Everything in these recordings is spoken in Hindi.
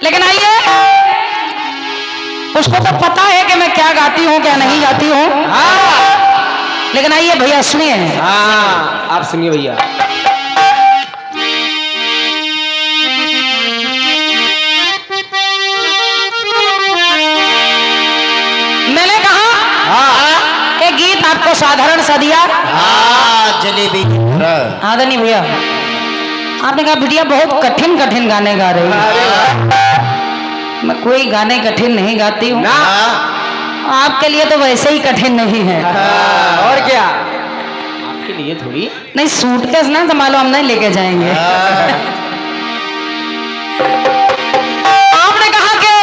लेकिन आइए, उसको तो पता है कि मैं क्या गाती हूँ क्या नहीं गाती हूँ। लेकिन आइए भैया सुनिए। हाँ आप सुनिए भैया। मैंने कहा कि गीत आपको साधारण सा दिया। जलेबी आदरणीय भैया, आपने कहा बिटिया बहुत कठिन कठिन गाने गा रही है। मैं कोई गाने कठिन नहीं गाती हूँ, आपके लिए तो वैसे ही कठिन नहीं है। और क्या, आपके लिए थोड़ी नहीं, सूटकेस ना संभालो, हम नहीं लेके जाएंगे। आपने कहा कि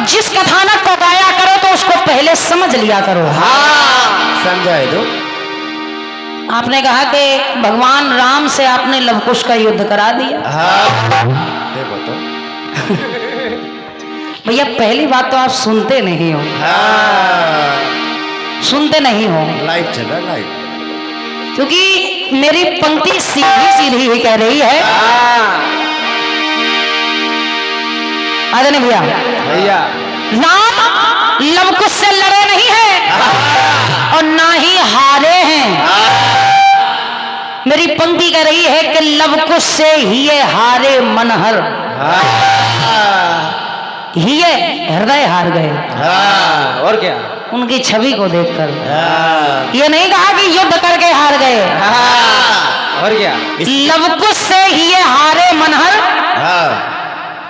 जिस कथानक को गाया करो तो उसको पहले समझ लिया करो। समझाए दो। आपने कहा कि भगवान राम से आपने लवकुश का युद्ध करा दिया। देखो तो भैया पहली बात तो आप सुनते नहीं हो, सुनते नहीं हो, लाइव चला लाइव, क्योंकि मेरी पंक्ति सीधी सीधी ही कह रही है। आदरणीय भैया, भैया राम लवकुश से लड़े नहीं है और ना ही हारे हैं। मेरी पंक्ति कह रही है कि लवकुश से ही हारे मनहर, ही हृदय हार गए। और क्या, उनकी छवि को देखकर। ये नहीं कहा कि युद्ध करके हार गए। और क्या, लवकुश से ही हारे मनहर।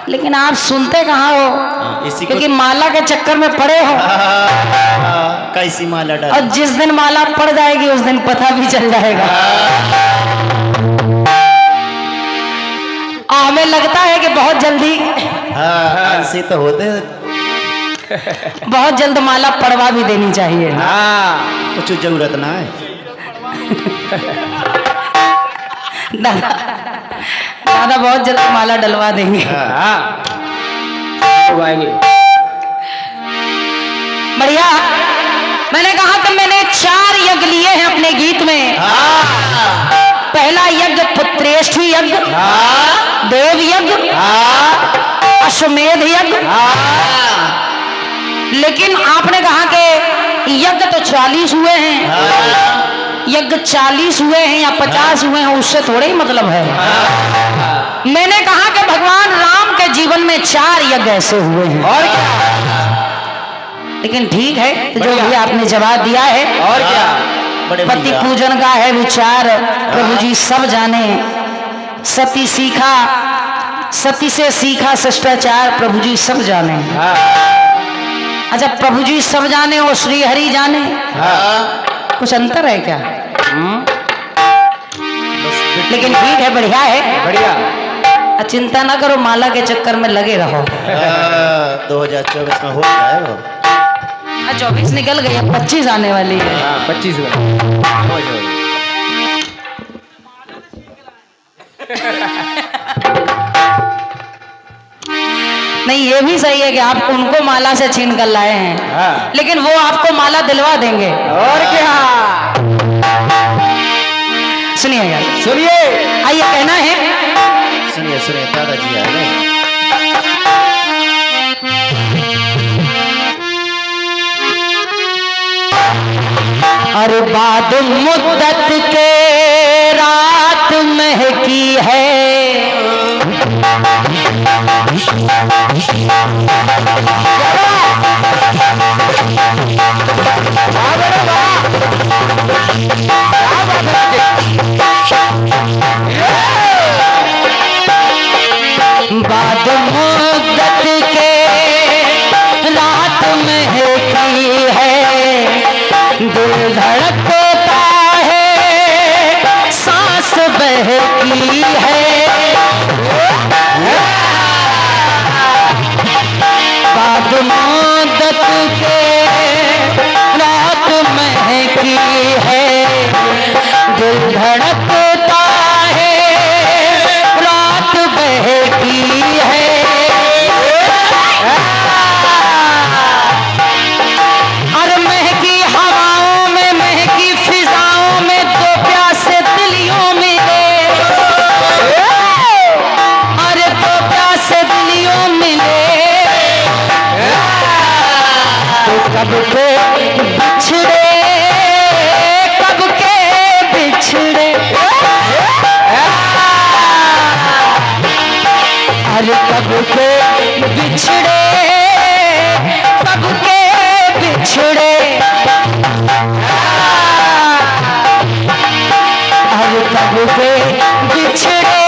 लेकिन आप सुनते कहाँ हो, क्योंकि माला के चक्कर में पड़े हो। कैसी माला डाल, और जिस दिन माला पड़ जाएगी उस दिन पता भी चल जाएगा। हमें लगता है कि बहुत जल्दी ऐसे तो होते, बहुत जल्द माला पड़वा भी देनी चाहिए। कुछ जरूरत ना है। दादा दादा बहुत जल्द माला डलवा देंगे। आएंगे। बढ़िया। मैंने कहा कि मैंने 4 यज्ञ लिए हैं अपने गीत में। पहला यज्ञ पुत्रेष्ठ यज्ञ, देव यज्ञ, अश्वमेध यज्ञ। लेकिन आपने कहा कि यज्ञ तो 40 हुए हैं, यज्ञ 40 हुए हैं या 50 हुए हैं उससे थोड़े ही मतलब है। मैंने कहा कि भगवान राम के जीवन में 4 यज्ञ ऐसे हुए हैं। और क्या, लेकिन ठीक है जो भी आपने जवाब दिया है। और क्या, पति पूजन का है विचार, प्रभु जी सब जाने। सती सीखा, सती से सीखा शिष्टाचार, प्रभु जी सब जाने। अच्छा, प्रभु जी सब जाने और श्री हरि जाने, कुछ अंतर है क्या? लेकिन ठीक है, बढ़िया है, बढ़िया। चिंता ना करो, माला के चक्कर में लगे रहो। 2024 में हो जाए वो। 24 निकल गई, 25 आने वाली है। 25 हो जाए। नहीं, ये भी सही है कि आप उनको माला से छीन कर लाए हैं, लेकिन वो आपको माला दिलवा देंगे। और क्या, सुनिएगा, सुनिए। आइए, कहना है, सुनिए सुनिए, दादाजी आ गए। अरे बाद मुद्दत के रात महकी है, बाद मुद्दत के रात महकी है, दिल धड़कता है, सांस बहती है। बाद मुद्दत के रात महकी है, दिल धड़कता है, रात बहती है। और महकी हवाओं में, महकी फिजाओं में, दो प्यासे दिलियों मिले। कब के बिछड़े, कब के बिछड़े, अरे कब के बिछड़े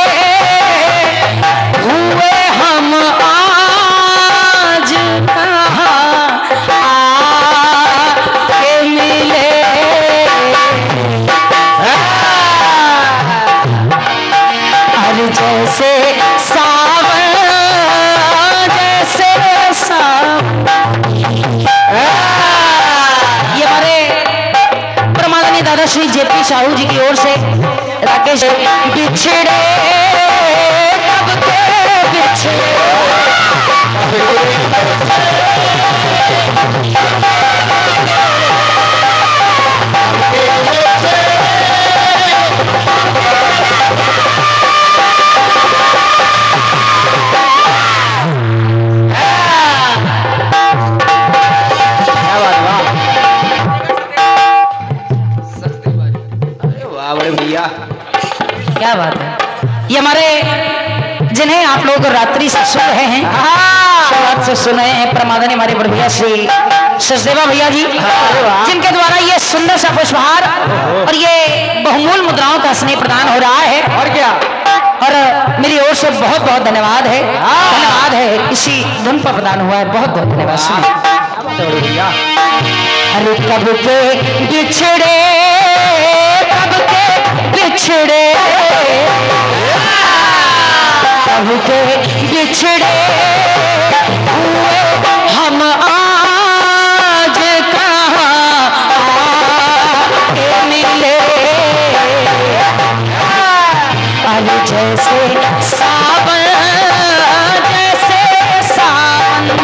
हुए हम आज कहाँ आके मिले। अरे जैसे सावन, जैसे सावन। ये हमारे परमानंद दादा श्री जेपी साहू जी की ओर से राकेश बिछड़े, कब के बिछड़े, भैया क्या बात है। ये हमारे जिन्हें आप लोग रात्रि से सुन रहे हैं, शुरुआत से सुन रहे हैं, परमादनी हमारे बड़े भैया श्री सचदेवा भैया जी, जिनके द्वारा ये सुंदर सा पुष्पहार और ये बहुमूल्य मुद्राओं का स्नेह प्रदान हो रहा है। और क्या, और मेरी ओर से बहुत बहुत धन्यवाद है, धन्यवाद है। इसी धुन पर प्रदान हुआ है, बहुत बहुत धन्यवाद। सुनिए। भैया अरे कब के बिछड़े, कब के बिछड़े, कब के बिछड़े हुए हम आज कहाँ आके मिले। अरे जैसे सावन, जैसे सावन,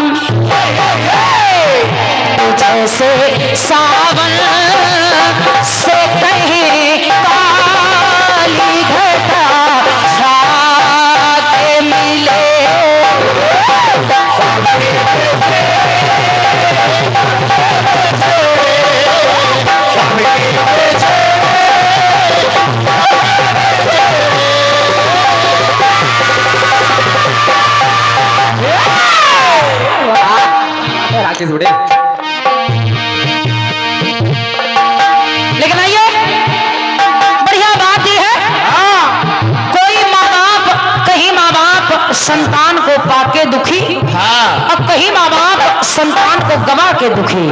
जैसे सावन से कहीं काली घटा छाके मिले। राकेश उड़े। लेकिन आइए, बढ़िया बात यह है, कोई माँ बाप, कहीं माँ बाप संतान को पाके दुखी, और कहीं माँ बाप संतान को गवा के दुखी।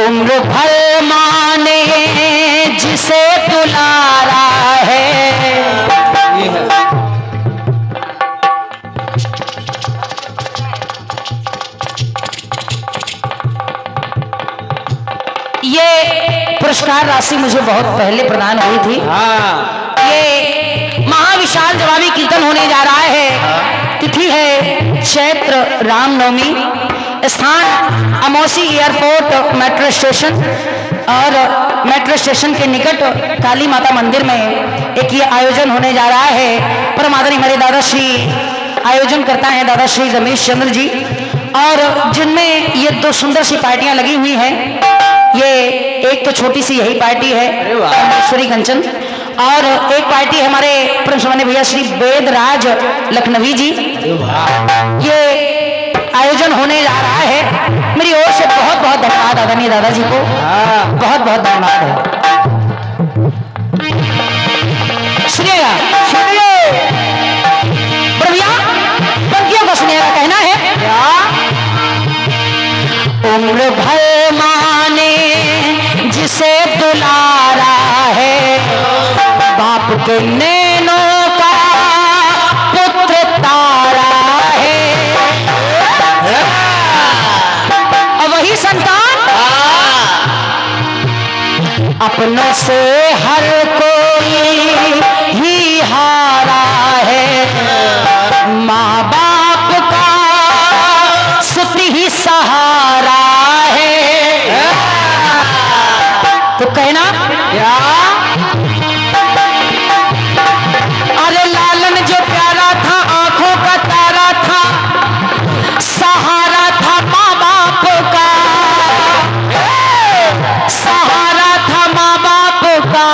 उम्र भर माने जिसे दुलारा है, ये है ये पुरस्कार राशि मुझे बहुत पहले प्रदान हुई थी। ये महाविशाल जवाबी कीर्तन होने जा रहा है। तिथि है चैत्र रामनवमी, स्थान अमौसी एयरपोर्ट मेट्रो स्टेशन, और मेट्रो स्टेशन के निकट काली माता मंदिर में एक ये आयोजन होने जा रहा है। परम आदरणीय हमारे दादाश्री आयोजन करता है, दादाश्री रमेश चंद्र जी, और जिनमें ये दो सुंदर सी पार्टियां लगी हुई हैं। ये एक तो छोटी सी यही पार्टी है परमेश्वरी कंचन, और एक पार्टी है हमारे परम सम्माननीय भैया श्री वेदराज लखनवी जी। ये आयोजन होने जा रहा है। मेरी ओर से बहुत बहुत धन्यवाद आदरणीय दादाजी को, बहुत बहुत धन्यवाद है। सुनिएगा, सुनिए भैया, पंक्तियों को सुनिएगा। कहना है उम्र भर माने जिसे दुलारा है, बाप के नैनों का पुत्र तारा है, और वही संतान अपनों से हर कोई ही हारा है, माँ बाप का सुत ही सहारा है। तो कहना अरे लालन जो प्यारा था, आंखों का तारा था, सहारा था माँ बाप का, सहारा था माँ बाप का।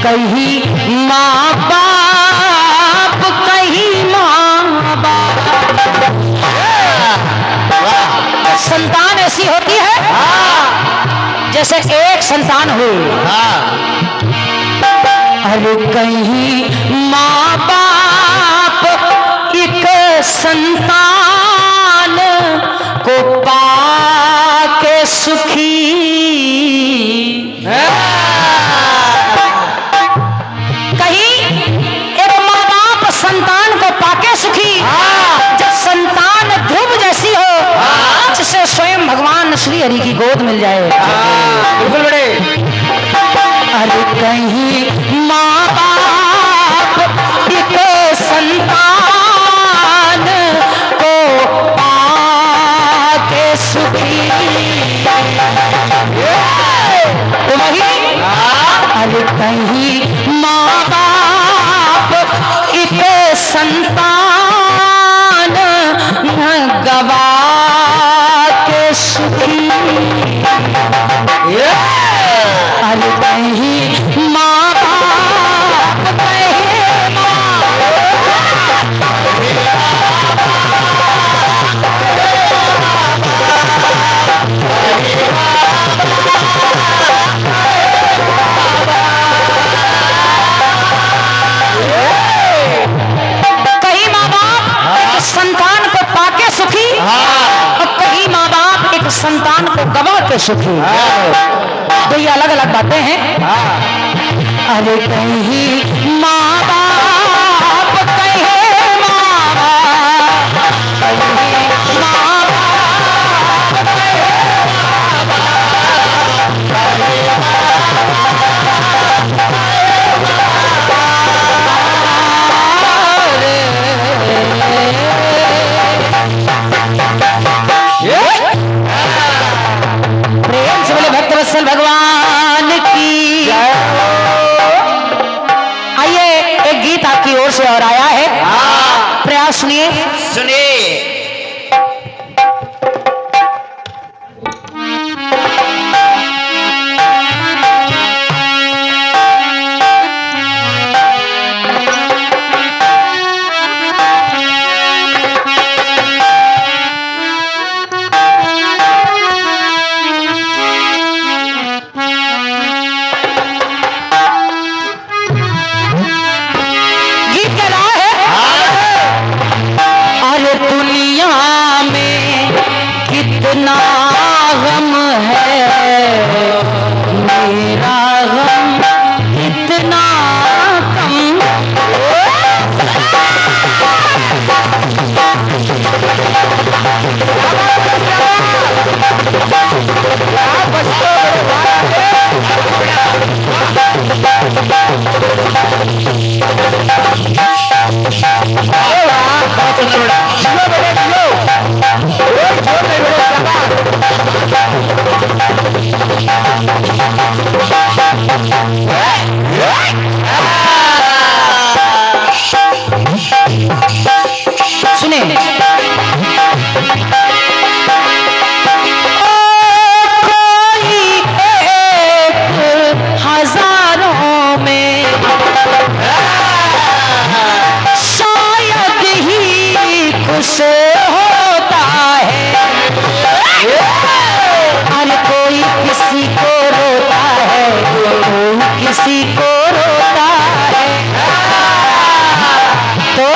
कहीं माँ बाप, कहीं माँ बाप। संतान ऐसी होती है जैसे एक संतान हुई। अरे कहीं माँ बाप एक संतान को पाके सुखी, संतान को पाके सुखी। जब संतान ध्रुव जैसी हो जिसे स्वयं भगवान श्री हरि की गोद मिल जाए। बिल्कुल बड़े। अरे कहीं माँ बाप एक संतान को पाके सुखी, तो वही। अरे कहीं माँ बाप एक संतान गवा के सुखी। अरे कहीं माँ बाप, कहीं माँ संतान को पाके सुखी और कहीं माँ बाप एक संतान को गवा के सुखी। तो ये अलग अलग बातें हैं। अरे कहीं माँ बाप, कहीं माँ बाप, कहीं माँ बाप, प्रेम से बोले भक्तवत्सल भगवान की। आइए एक गीत आपकी ओर से और आया है, प्रयास सुनिए। सुनिए। कितना गम है मेरा गम कितना कम। सुने कोई एक हजारों में शायद ही खुश होता है। अरे कोई किसी को रोता है, कोई किसी को रोता है, तो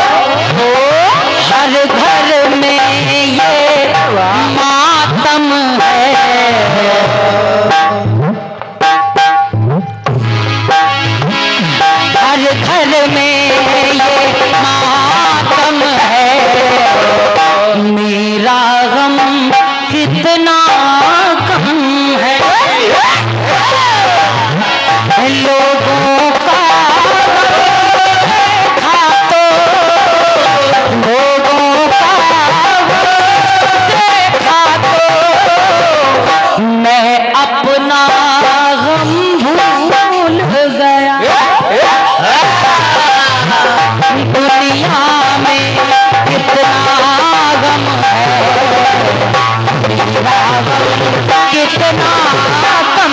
हर घर में ये मातम है। हर घर में ये मातम है। मेरा गम कितना कम है। लोगों का देखा तो, लोगों का देखा तो मैं अपना गम भूल गया। दुनिया में कितना गम है, मेरा गम कितना कम।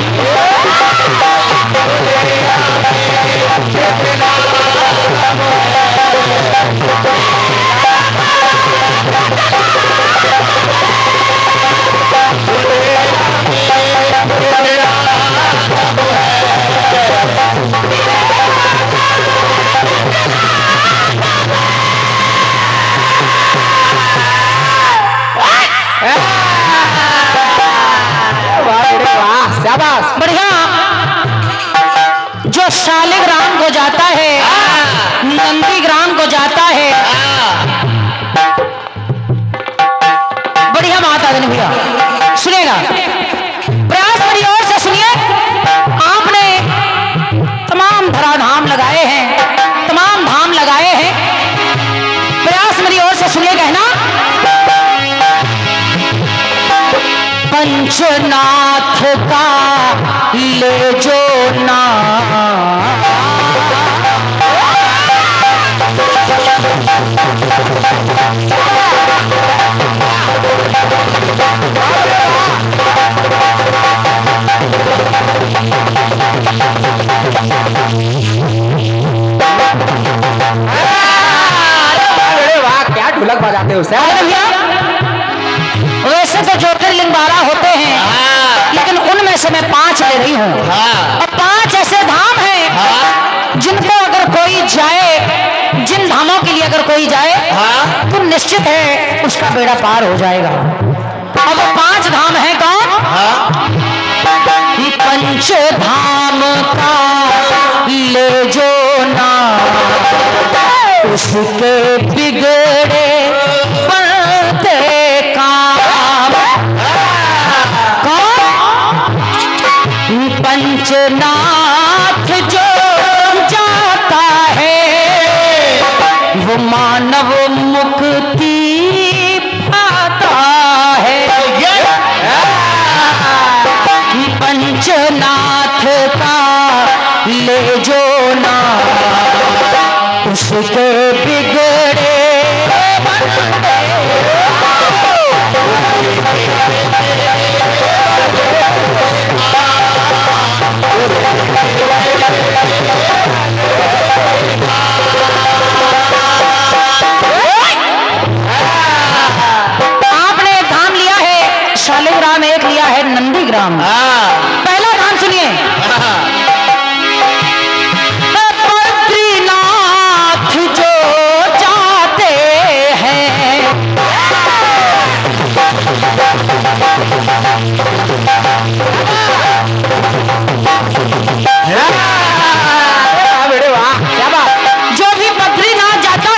बढ़िया जो शालिग्राम को जाता है, नंदीग्राम को जाता है, बढ़िया बात आदमी भैया सुनेगा, प्रयास मेरी ओर से सुनिए। आपने तमाम धराधाम लगाए हैं, तमाम धाम लगाए हैं, प्रयास मेरी ओर से सुनिएगा है ना। पंचनाथ का ले जो नाम, क्या ढोलक बजाते हो सर? अरे भैया वैसे तो ज्योतिर्लिंग 12 होते हैं, लेकिन उनमें से मैं 5 ले रही हूँ। और 5 ऐसे धाम हैं जिनको अगर कोई जाए, जिन धामों के लिए अगर कोई जाए तो निश्चित है उसका बेड़ा पार हो जाएगा। अब वो 5 धाम हैं कौन? पंच धाम का ले जो नाम, उसके बिगड़े बनते काम। कौन? पंचनाथ जो जाता है वो मानव मुक्ति पाता है। पंचनाथ का ले जो नाम, उसके बिगड़े बनते। आपने एक धाम लिया है शालिग्राम, एक लिया है नंदीग्राम। पहला धाम सुनिए, बद्रीनाथ जो जाते हैं, क्या बात? जो भी बद्रीनाथ जाता है,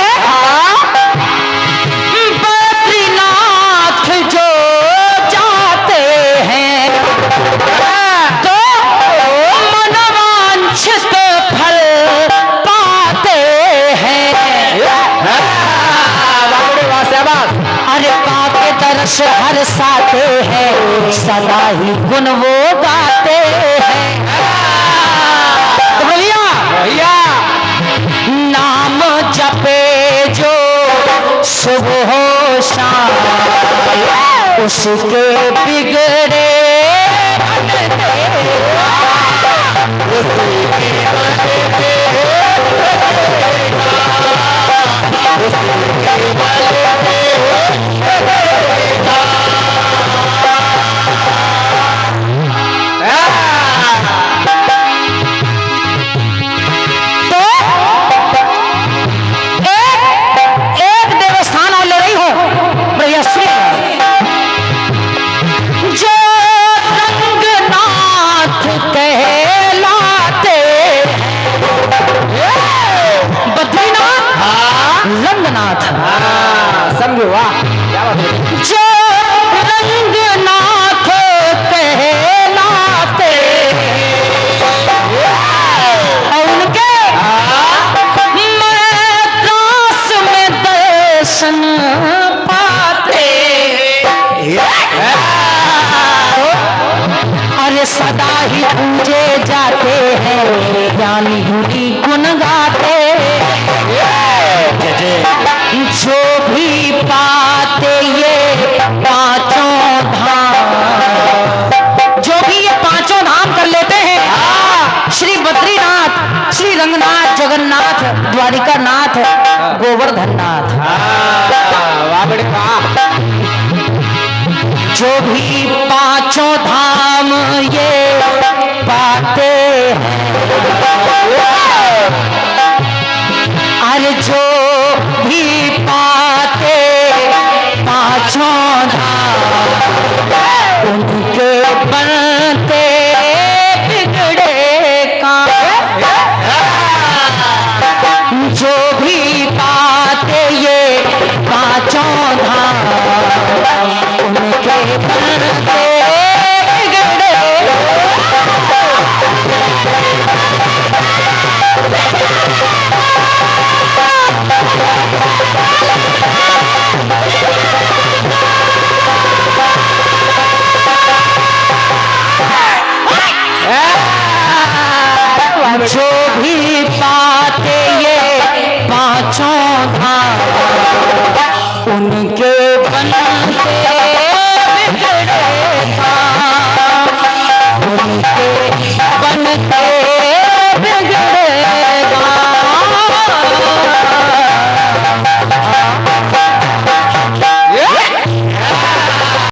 बद्रीनाथ जो जाते हैं तो मनवांछित फल पाते हैं। अरे पाके दर्श हर्षाते हैं, सदा ही गुण वो गाते हैं। तो भैया नाम जपे जो सुबह हो शाम, उसके बिगड़े एक देवस्थान और ले रही हूं भैया सुनिएगा। जो रंगनाथ कहलाते बद्रीनाथ, रंगनाथ, समझो वाह क्या बात है? जो रंगनाथ कहलाते और उनके मैत्रास में दर्शन पाते। अरे सदा ही पूजे जाते हैं, ज्ञानी गुणी गुण गाते। जो भी पाते ये 5 धाम, जो भी ये 5 धाम कर लेते हैं, श्री बद्रीनाथ, श्री रंगनाथ, जगन्नाथ, द्वारिकानाथ, गोवर्धननाथ, वाह बड़े वाह। जो भी 5 धाम ये पाते हैं, अरे जो भी पाते 5 धाम, उनके बनते जो